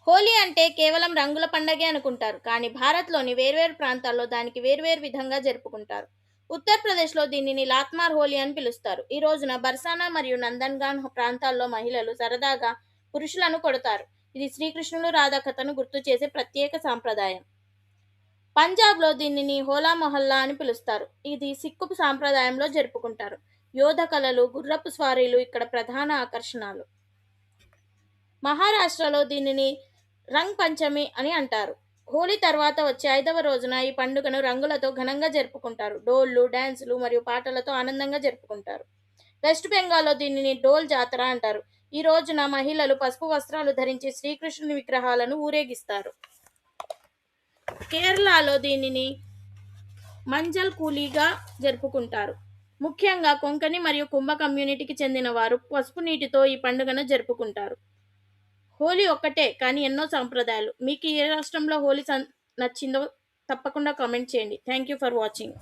హోలీ అంటే కేవలం రంగుల పండగే అనుకుంటారు, కానీ భారత్లోని వేర్వేరు ప్రాంతాల్లో దానికి వేర్వేరు విధంగా జరుపుకుంటారు. ఉత్తరప్రదేశ్లో దీనిని లాత్మార్ హోలీ అని పిలుస్తారు. ఈ రోజున బర్సానా మరియు నందన్గాన్ ప్రాంతాల్లో మహిళలు సరదాగా పురుషులను కొడతారు. ఇది శ్రీకృష్ణుడు రాధా కథను గుర్తు చేసే ప్రత్యేక సాంప్రదాయం. పంజాబ్లో దీనిని హోలా మొహల్లా అని పిలుస్తారు. ఇది సిక్కు సాంప్రదాయంలో జరుపుకుంటారు. యోధ కళలు, గుర్రపు స్వారీలు ఇక్కడ ప్రధాన ఆకర్షణలు. మహారాష్ట్రలో దీనిని రంగ్ పంచమి అని అంటారు. హోలీ తర్వాత వచ్చే 5వ రోజున ఈ పండుగను రంగులతో ఘనంగా జరుపుకుంటారు. డోళ్లు, డాన్సులు మరియు పాటలతో ఆనందంగా జరుపుకుంటారు. వెస్ట్ బెంగాల్లో దీనిని డోల్ జాతర అంటారు. ఈ రోజున మహిళలు పసుపు వస్త్రాలు ధరించి శ్రీకృష్ణుని విగ్రహాలను ఊరేగిస్తారు. కేరళలో దీనిని మంజల్ కూలీగా జరుపుకుంటారు. ముఖ్యంగా కొంకణి మరియు కుంభ కమ్యూనిటీకి చెందిన వారు పసుపు నీటితో ఈ పండుగను జరుపుకుంటారు. హోలీ ఒక్కటే కానీ ఎన్నో సాంప్రదాయాలు. మీకు ఏ రాష్ట్రంలో హోలీ నచ్చిందో తప్పకుండా కామెంట్ చేయండి. Thank you for watching.